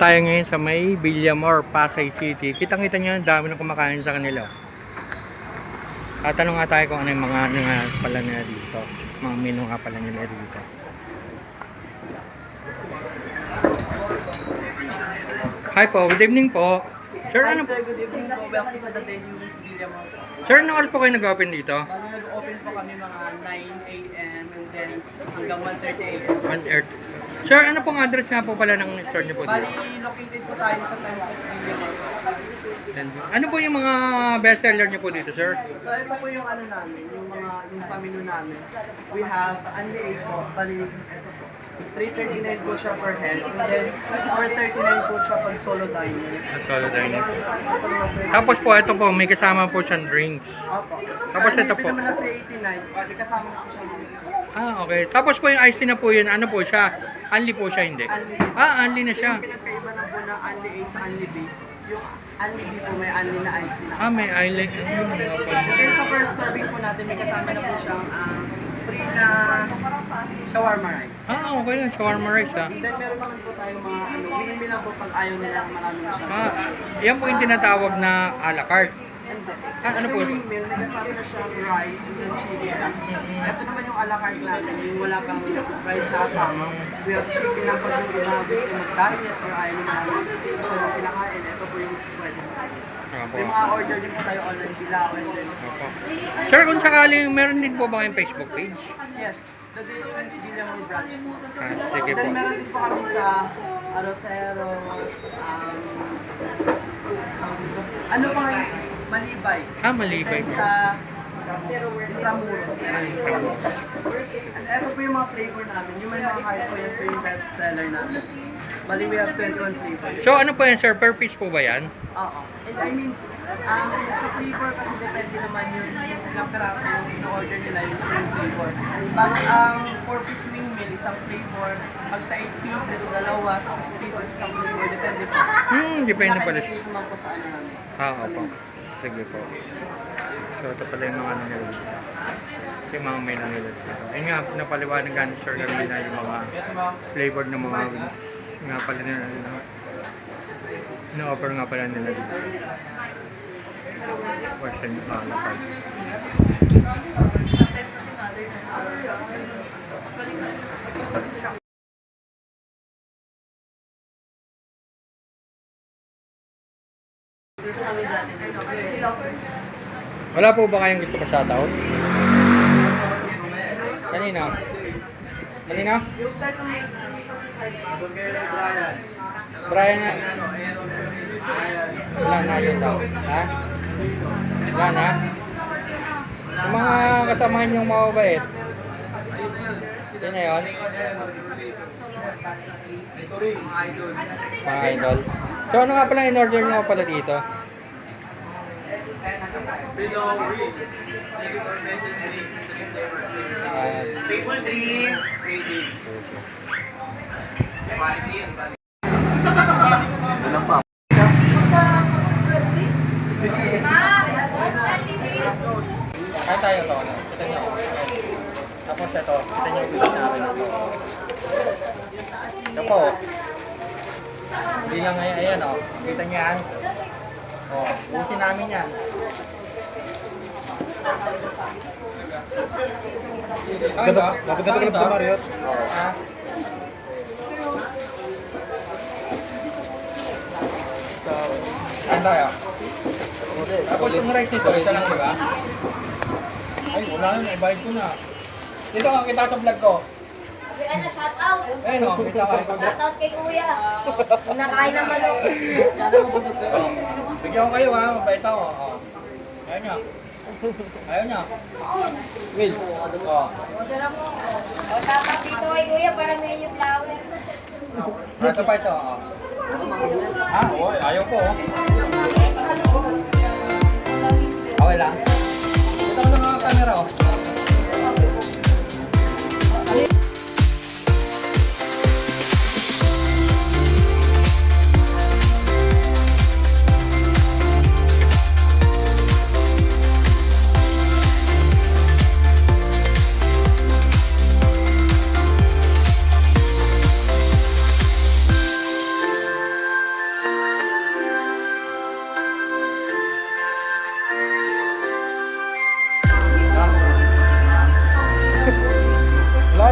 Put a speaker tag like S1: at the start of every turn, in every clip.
S1: Tayo ngayon sa may Villamor, Pasay City. Kitang-kita nyo, ang dami na kumakain sa kanila. Tatanong nga tayo kung ano yung mga ano nga pala nila dito. Mga menu nga pala nila dito. Hi po, good evening po. Sir,
S2: Hi
S1: ano
S2: sir, good evening po. Welcome to the Daily News Villamor.
S1: Sir, anong oras po kayo nag-open dito?
S2: Bali nag-open po kami mga 9 a.m. and then hanggang 1:30 a.m.
S1: On Earth. Sir, ano pong address nga po pala ng store niyo po
S2: Bali,
S1: dito?
S2: located po tayo sa 10th of Villamor.
S1: Ano po yung mga bestseller niyo po dito, sir?
S2: So ito po yung ano namin, yung sa menu namin. We have only 8 po. Bali, ito po. 339 po siya per head. And then 439 po siya pag solo dining.
S1: Solo dining.
S2: Ito naman po.
S1: Tapos po, ito po, may kasama po siyang drinks.
S2: Opo.
S1: Tapos
S2: Sa
S1: ito
S2: unlimited
S1: po.
S2: naman na 389, bali kasama na po siya mga
S1: Ah, okay. Tapos po yung iced tea na po yun, ano po siya? Unli po siya, hindi?
S2: Unli.
S1: Ah, unli na siya.
S2: Yung pinagkaiba na po ng Unli A sa Unli B, yung Unli B po may Unli na iced tea na
S1: Ah, may island.
S2: Then sa first serving po natin, may kasama na po siyang free na shawarma rice.
S1: Ah, okay lang. Shawarma rice, ah.
S2: Then meron naman po tayo mga wing meal lang po pag ayaw nila marami masyado.
S1: Ah, yan po yung tinatawag na a la carte.
S2: And then,
S1: ano po?
S2: Yung wing meal, may kasama na siyang rice and then chicken. Ito naman yung a la carte namin, yung wala pang rice na kasama. We have chicken lang pag yung iba gusto mag-diet or ayaw nila masyadong pinakain. Ito po yung pwede sa kanya.
S1: Ah, po.
S2: May mga order din po tayo online bilaw and then
S1: Opo. Sir, kung sakaling meron din po ba kayong Facebook page?
S2: yes, the Daily News Villamor branch po.
S1: Ah, sige po.
S2: Then meron din po kami sa Aroseros, ano pa nga yun? Malibay.
S1: Ah, Malibay
S2: Then
S1: po.
S2: sa Intramuros, meron din po. And eto po yung mga flavor namin. Yung may mga kahit po yan po yung best seller namin. Bali, we have 21 flavors.
S1: So, ano po yan, sir? Per piece po ba yan?
S2: Oo. And I mean, sa flavor kasi depende naman yung ilang peraso yung in-order nila yung flavor. Pag ang 4-piece wing meal, isang flavor. Pag sa 8 pieces, dalawa. Sa 6 pieces, isang flavor. Depende po.
S1: Depende pala siya.
S2: Nakaka-include naman po sa ano namin.
S1: Ah, opo. Sige po. So, ito pala yung mga ano nila dito. Ito yung mga menu nila dito. Ayun nga, napaliwanag nga ni Sir kanina yung mga flavored ng mga wings. Nga pala nila. Na-offer nga pala nila dito. Question yung lapad. Wala po ba kayong gusto pa shoutout? Kanina? Kanina? Brian na. Wala na yun daw. Ha? Wala na? Yung mga kasamahan niyong mababait. Yun na yun? Mga idol. So ano nga pala in-order niyo pala dito?
S2: Table 3, ready.
S1: Kaya tayo to. Kita niyo. Tapos ito. Kita niyo yung wings namin ito. Ito po. Hindi lang ngayon. Ayan o. Kita niyo yan. O. Usin namin yan.
S3: Napagdating sa Marriott.
S1: Ha? So, saan tayo? Tapos yung rice nito, isa lang diba? Ay, wala na, ibayad ko na. Dito ka, kita sa vlog ko.
S4: Ano, shout out.
S1: Ayun o, kita ka.
S4: Shout out kay Kuya. Nakain ng manok.
S1: Bigyan ko kayo ha, mabait ako. O. Ayaw niya. Ayaw niya. Will. O.
S4: O, shout out dito kay Kuya para may yung flower.
S1: Ito pa ito. O. Ah, oo, ayaw ko. Okay lang. Ito ko ng mga camera o.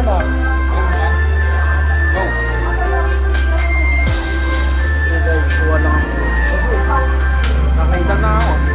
S3: na. Go. Sige guys, kuha lang ako. Nakailan na ako.